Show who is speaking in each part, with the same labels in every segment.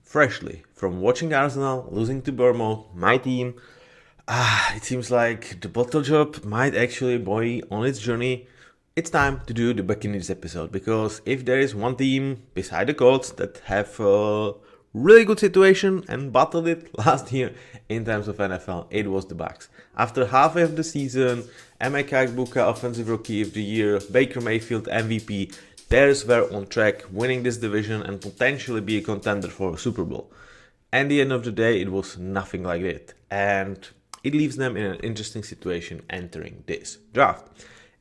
Speaker 1: freshly from watching Arsenal losing to Bournemouth, my team, it seems like the bottle job might actually be on its journey. It's time to do the Buccaneers episode, because if there is one team beside the Colts that have a really good situation and battled it last year in terms of NFL, it was the Bucs. After half of the season, emeka, egbuka Offensive Rookie of the Year, Baker Mayfield MVP, Bears were on track winning this division and potentially be a contender for a Super Bowl. At the end of the day, it was nothing like that, and it leaves them in an interesting situation entering this draft.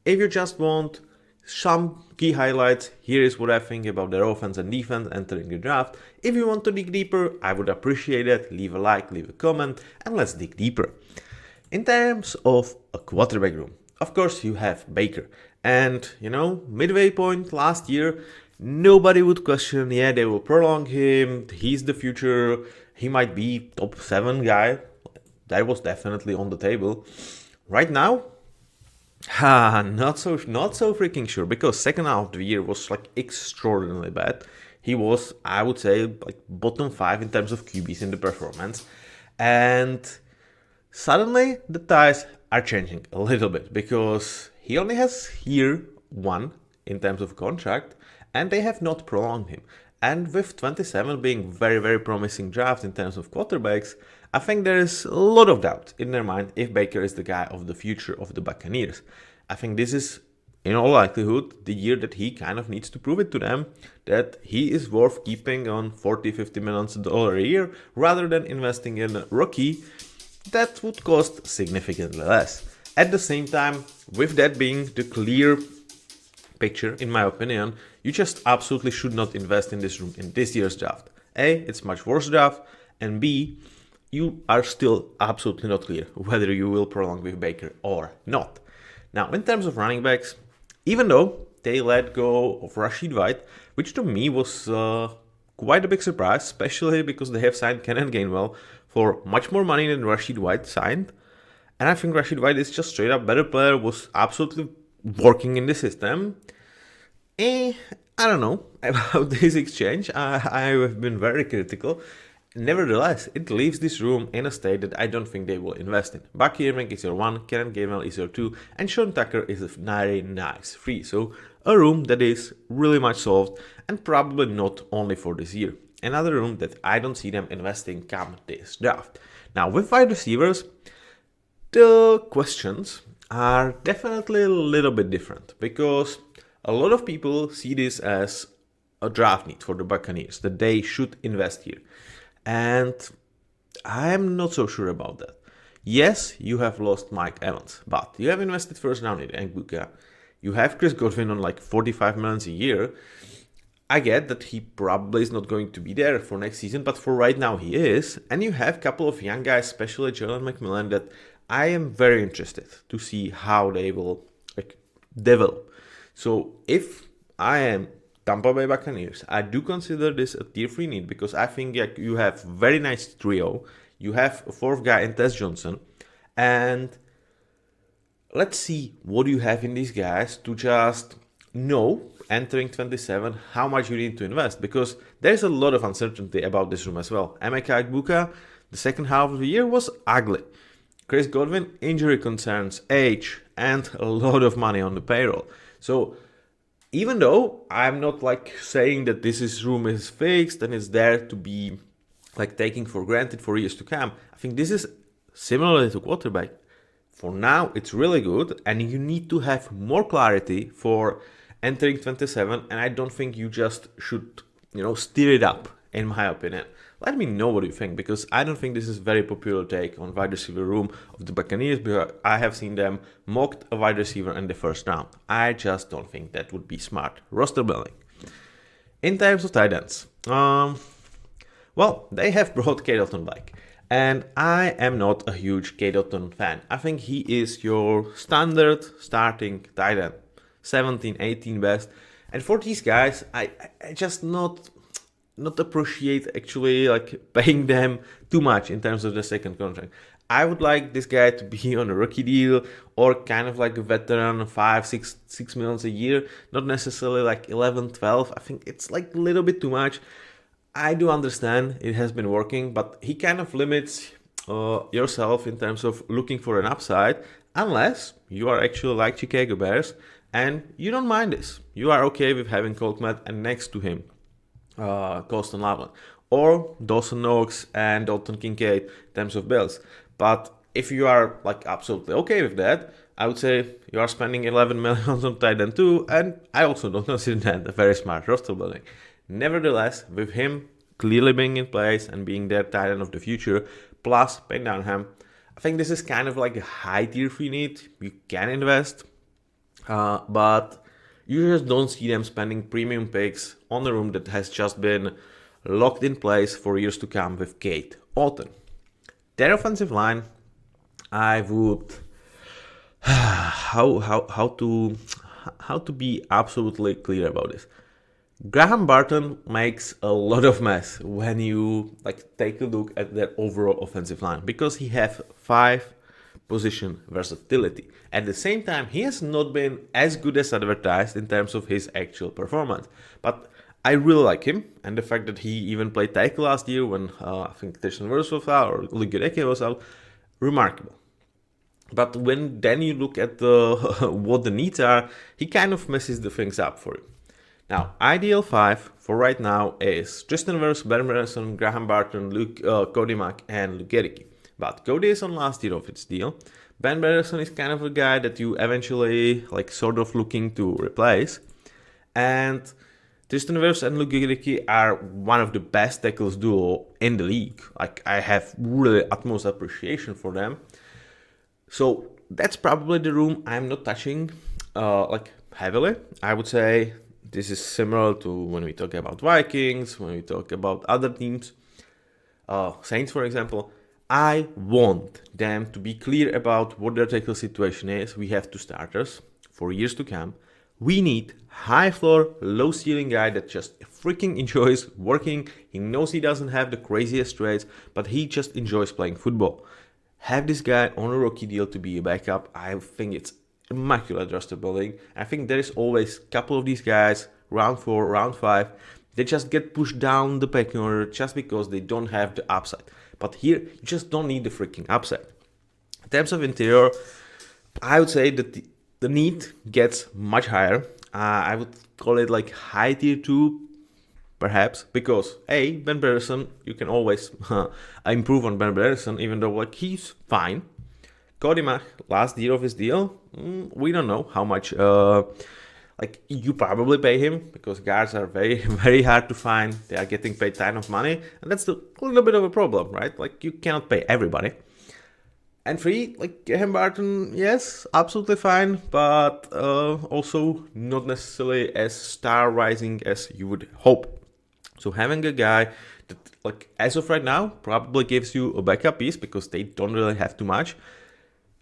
Speaker 1: If you just want some key highlights, here is what I think about their offense and defense entering the draft. If you want to dig deeper, I would appreciate it. Leave a like, leave a comment, and let's dig deeper. In terms of a quarterback room, of course you have Baker. And, midway point last year, nobody would question, they will prolong him, he's the future, he might be top 7 guy. That was definitely on the table. Right now, not so freaking sure, because second half of the year was like extraordinarily bad. He was, I would say, like bottom 5 in terms of QBs in the performance. And suddenly the ties are changing a little bit, because he only has here 1 in terms of contract, and they have not prolonged him. And with 27 being very, very promising draft in terms of quarterbacks, I think there is a lot of doubt in their mind if Baker is the guy of the future of the Buccaneers. I think this is, in all likelihood, the year that he kind of needs to prove it to them that he is worth keeping on $40-50 million a year, rather than investing in a rookie that would cost significantly less. At the same time, with that being the clear picture, in my opinion, you just absolutely should not invest in this room in this year's draft. A, it's much worse draft, and B, you are still absolutely not clear whether you will prolong with Baker or not. Now, in terms of running backs, even though they let go of Rashid White, which to me was quite a big surprise, especially because they have signed Kenneth Gainwell for much more money than Rashid White signed. And I think Rashid White is just straight up better player, was absolutely working in the system. I don't know about this exchange. I have been very critical. Nevertheless, it leaves this room in a state that I don't think they will invest in. Bucky Irving is your 1, Kenneth Gainwell is your 2, and Sean Tucker is a very nice 3. So a room that is really much solved, and probably not only for this year. Another room that I don't see them investing come this draft. Now, with wide receivers, the questions are definitely a little bit different, because a lot of people see this as a draft need for the Buccaneers, that they should invest here. And I'm not so sure about that. Yes, you have lost Mike Evans, but you have invested first round in egbuka. You have Chris Godwin on like $45 million a year. I get that he probably is not going to be there for next season, but for right now he is. And you have a couple of young guys, especially Jalen McMillan, that I am very interested to see how they will develop. So if I am Tampa Bay Buccaneers, I do consider this a tier 3 need, because I think you have very nice trio. You have a 4th guy in Tess Johnson, and let's see what you have in these guys to just know, entering 27, how much you need to invest, because there's a lot of uncertainty about this room as well. Emeka Egbuka, the second half of the year was ugly. Chris Godwin, injury concerns, age, and a lot of money on the payroll. So even though I'm not saying that this room is fixed and is there to be taking for granted for years to come, I think this is similar to quarterback. For now, it's really good, and you need to have more clarity for entering 27, and I don't think you just should, steer it up, in my opinion. Let me know what you think, because I don't think this is a very popular take on wide receiver room of the Buccaneers, because I have seen them mocked a wide receiver in the first round. I just don't think that would be smart roster building. In terms of tight ends, they have brought Cade Otton back, and I am not a huge Cade Otton fan. I think he is your standard starting tight end, 17, 18 best, and for these guys, I just not appreciate actually paying them too much in terms of the second contract. I would like this guy to be on a rookie deal, or kind of like a veteran, 5-6 million a year, not necessarily 11, 12. I think it's a little bit too much. I do understand it has been working, but he kind of limits yourself in terms of looking for an upside, unless you are actually like Chicago Bears and you don't mind this. You are okay with having Colt Matt and next to him, Colston Loveland, or Dawson Knox and Dalton Kincaid in terms of Bills. But if you are like absolutely okay with that, I would say you are spending 11 million on tight end too, and I also don't consider that a very smart roster building. Nevertheless, with him clearly being in place and being their tight end of the future, plus Payne Dunham, I think this is kind of like a high tier free need. You can invest, but you just don't see them spending premium picks on a room that has just been locked in place for years to come with Kate Otten. Their offensive line, I would how to be absolutely clear about this. Graham Barton makes a lot of mess when you like take a look at their overall offensive line because he have 5 position versatility. At the same time, he has not been as good as advertised in terms of his actual performance. But I really like him, and the fact that he even played tackle last year when I think Tristan Wirfs was out or Ligureke was out, remarkable. But when then you look at the what the needs are, he kind of messes the things up for you. Now, ideal 5 for right now is Tristan Wirfs, Ben Brereton, Graham Barton, Cody Mack, and Ligureke. But Cody is on last year of its deal. Ben Brereton is kind of a guy that you eventually like sort of looking to replace. And Tristan Wirfs and Ligureke are one of the best tackles duo in the league. Like I have really utmost appreciation for them. So that's probably the room I'm not touching like heavily. I would say this is similar to when we talk about Vikings, when we talk about other teams, Saints for example. I want them to be clear about what their tackle situation is. We have 2 starters for years to come. We need high floor, low ceiling guy that just freaking enjoys working. He knows he doesn't have the craziest traits, but he just enjoys playing football. Have this guy on a rookie deal to be a backup. I think it's immaculate roster building. I think there is always a couple of these guys, round 4, round 5, they just get pushed down the pecking order just because they don't have the upside. But here, you just don't need the freaking upside. In terms of interior, I would say that the need gets much higher. I would call it like high tier 2, perhaps, because Ben Brereton, you can always improve on Ben Brereton, even though like he's fine. Cody Mack, last year of his deal, we don't know how much like you probably pay him because guards are very, very hard to find. They are getting paid a ton of money, and that's a little bit of a problem, right? Like you cannot pay everybody. And 3, like Graham Barton, yes, absolutely fine, but also not necessarily as star rising as you would hope. So having a guy that, like as of right now, probably gives you a backup piece because they don't really have too much.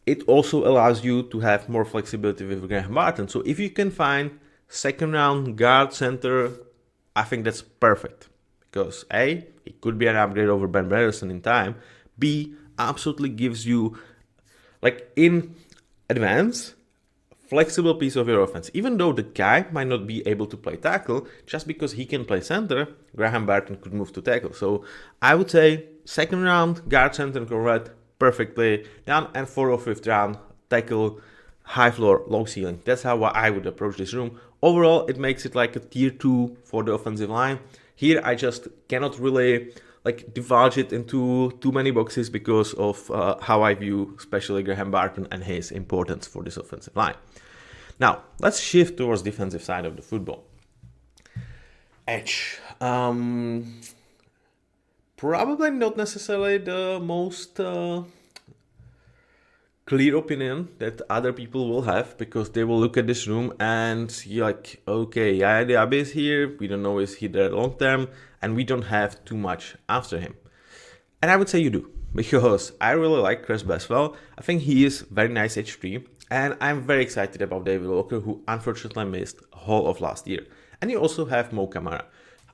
Speaker 1: It also allows you to have more flexibility with Graham Barton. So if you can find 2nd round guard center, I think that's perfect. Because A, it could be an upgrade over Ben Brereton in time. B, absolutely gives you, like in advance, flexible piece of your offense. Even though the guy might not be able to play tackle, just because he can play center, Graham Barton could move to tackle. So I would say 2nd round guard center correct. Perfectly done, and 4th or 5th round tackle, high floor, low ceiling. That's how I would approach this room. Overall, it makes it like a tier 2 for the offensive line. Here, I just cannot really like divulge it into too many boxes because of how I view especially Graham Barton and his importance for this offensive line. Now, let's shift towards defensive side of the football. Edge. Probably not necessarily the most clear opinion that other people will have because they will look at this room and see like, okay, the Abbey is here, we don't know is he there long term, and we don't have too much after him. And I would say you do, because I really like Chris Boswell. I think he is very nice H3, and I'm very excited about David Walker, who unfortunately missed whole of last year. And you also have Mo Kamara.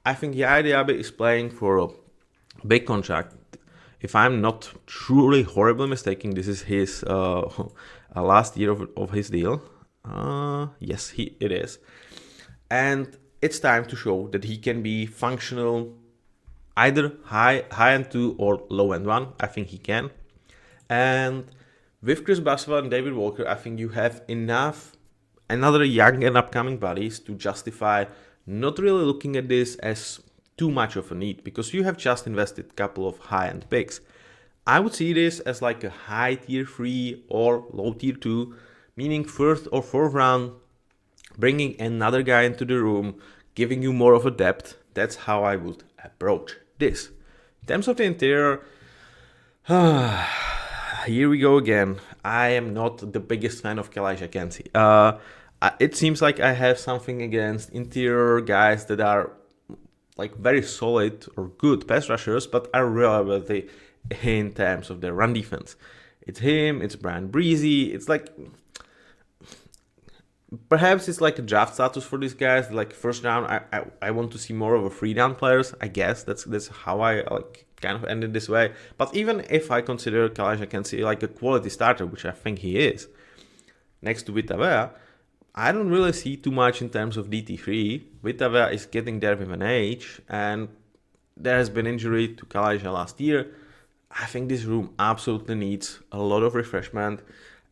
Speaker 1: I think Diaby is playing for a big contract. If I'm not truly horribly mistaken, this is his last year of his deal. Yes, it is. And it's time to show that he can be functional either high end 2 or low end 1. I think he can. And with Chris Boswell and David Walker, I think you have enough another young and upcoming bodies to justify not really looking at this as too much of a need, because you have just invested a couple of high-end picks. I would see this as like a high tier 3 or low tier 2, meaning first or fourth round, bringing another guy into the room, giving you more of a depth. That's how I would approach this. In terms of the interior, here we go again. I am not the biggest fan of Kalijah Kancey. It seems like I have something against interior guys that are like very solid or good pass rushers, but are reliable in terms of their run defense. It's him, it's Brian Breezy. It's like, perhaps it's like a draft status for these guys. Like first round, I want to see more of a 3-down players. I guess that's how I like kind of ended this way. But even if I consider Kalijah Kancey like a quality starter, which I think he is, next to Vita Vea, I don't really see too much in terms of DT3. Vita Vea is getting there with an age, and there has been injury to Kalijah last year. I think this room absolutely needs a lot of refreshment,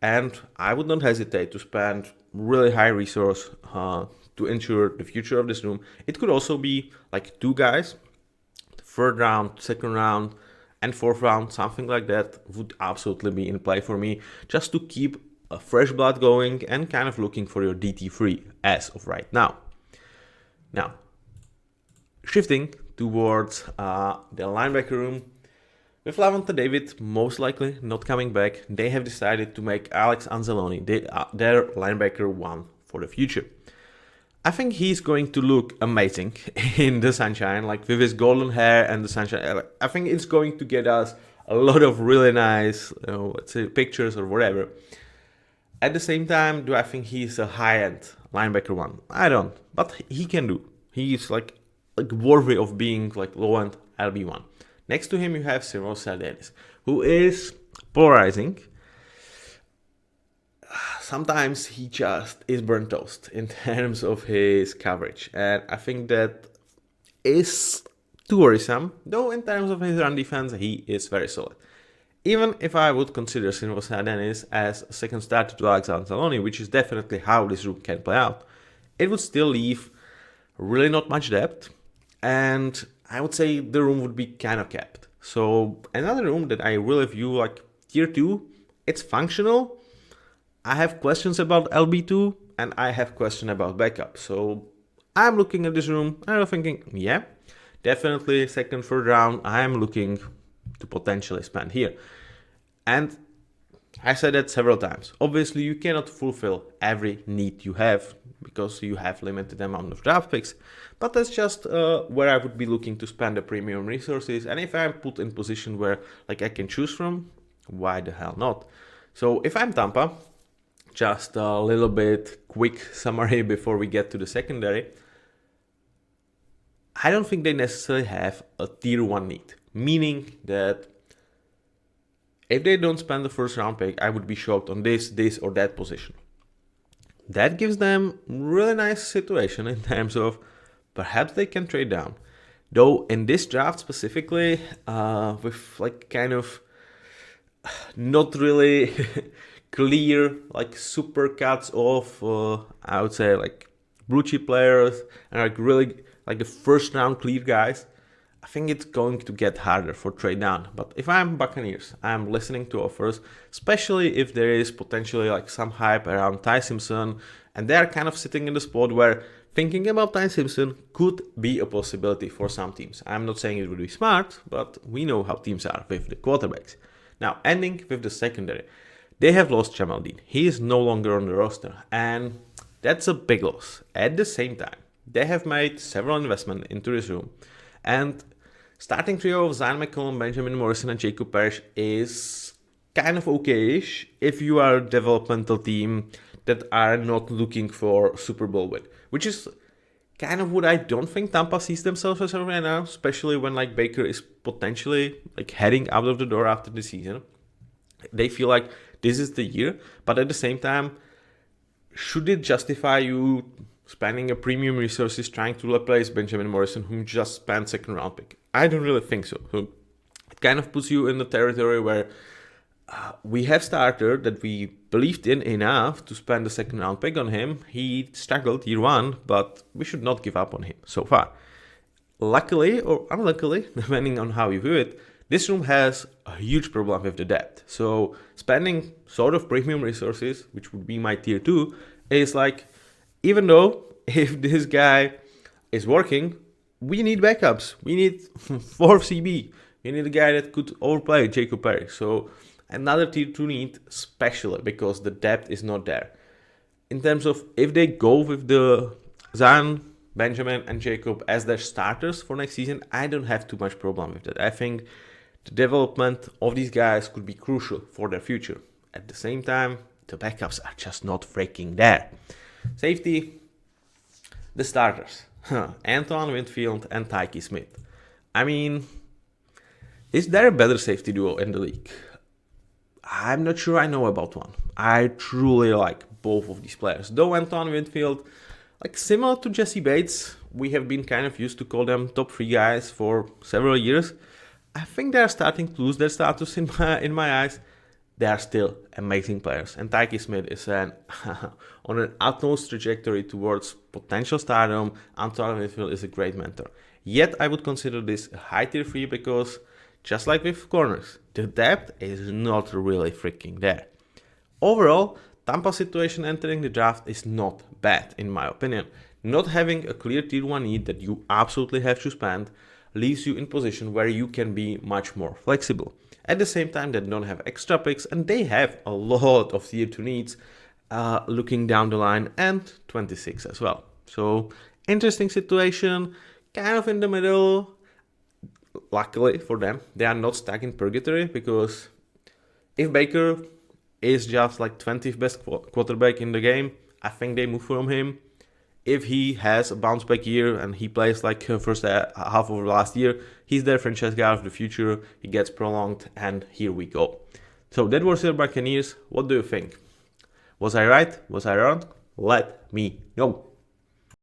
Speaker 1: and I would not hesitate to spend really high resource to ensure the future of this room. It could also be like 2 guys, third round, second round, and fourth round, something like that would absolutely be in play for me, just to keep a fresh blood going and kind of looking for your DT3 as of right now. Now, shifting towards the linebacker room, with Lavonte David most likely not coming back, they have decided to make Alex Anzalone their linebacker 1 for the future. I think he's going to look amazing in the sunshine, like with his golden hair and the sunshine. I think it's going to get us a lot of really nice, let's say, pictures or whatever. At the same time, do I think he's a high-end linebacker 1? I don't, but he can do. He's like worthy of being like low-end LB1. Next to him, you have Cyril Sardenis, who is polarizing. Sometimes he just is burnt toast in terms of his coverage, and I think that is too worrisome. Though in terms of his run defense, he is very solid. Even if I would consider Cyril Sardenis as a second starter to Alex Anzalone, which is definitely how this room can play out, it would still leave really not much depth, and I would say the room would be kind of capped. So another room that I really view like tier 2, it's functional. I have questions about LB2 and I have questions about backup. So I'm looking at this room and I'm thinking, yeah, definitely second, third round, I'm looking to potentially spend here. And I said that several times. Obviously, you cannot fulfill every need you have because you have limited amount of draft picks. But that's just where I would be looking to spend the premium resources. And if I'm put in position where like I can choose from, why the hell not? So if I'm Tampa, just a little bit quick summary before we get to the secondary. I don't think they necessarily have a tier 1 need, meaning that if they don't spend the first round pick, I would be shocked on this or that position. That gives them really nice situation in terms of perhaps they can trade down. Though in this draft specifically, with like kind of not really clear like super cuts off, I would say like blue chip players and like really like the first round clear guys, I think it's going to get harder for trade down. But if I'm Buccaneers, I'm listening to offers, especially if there is potentially like some hype around Ty Simpson, and they're kind of sitting in the spot where thinking about Ty Simpson could be a possibility for some teams. I'm not saying it would be smart, but we know how teams are with the quarterbacks. Now, ending with the secondary. They have lost Jamal Dean. He is no longer on the roster, and that's a big loss. At the same time, they have made several investments into this room, and starting trio of Zion McCollum, Benjamin Morrison, and Jacob Parrish is kind of okay-ish if you are a developmental team that are not looking for Super Bowl win, which is kind of what I don't think Tampa sees themselves as right now, especially when like Baker is potentially like heading out of the door after the season. They feel like this is the year, but at the same time, should it justify you spending a premium resources trying to replace Benjamin Morrison, whom just spent second round pick? I don't really think so. So it kind of puts you in the territory where we have starter that we believed in enough to spend the second round pick on him. He struggled year one, but we should not give up on him so far. Luckily or unluckily, depending on how you view it, this room has a huge problem with the depth. So spending sort of premium resources, which would be my tier 2, is like, even though if this guy is working, we need backups. We need 4 CB. We need a guy that could overplay Jacob Perry. So another tier 2 need, especially because the depth is not there. In terms of if they go with the Zion, Benjamin and Jacob as their starters for next season, I don't have too much problem with that. I think the development of these guys could be crucial for their future. At the same time, the backups are just not freaking there. Safety, the starters. Antoine Winfield and Tyke Smith. I mean, is there a better safety duo in the league? I'm not sure I know about one. I truly like both of these players. Though Antoine Winfield, like similar to Jesse Bates, we have been kind of used to call them top 3 guys for several years. I think they are starting to lose their status in my eyes. They are still amazing players. And Tyke Smith is on an utmost trajectory towards potential stardom. Antoine Winfield is a great mentor. Yet I would consider this a high tier 3 because just like with corners, the depth is not really freaking there. Overall, Tampa's situation entering the draft is not bad in my opinion. Not having a clear tier 1 need that you absolutely have to spend leaves you in position where you can be much more flexible. At the same time, they don't have extra picks and they have a lot of tier 2 needs looking down the line and 26 as well. So interesting situation, kind of in the middle. Luckily for them, they are not stuck in purgatory because if Baker is just like 20th best quarterback in the game, I think they move from him. If he has a bounce back year and he plays like first half of last year, he's their franchise guy of the future. He gets prolonged and here we go. So that was the Buccaneers. What do you think? Was I right? Was I wrong? Let me know.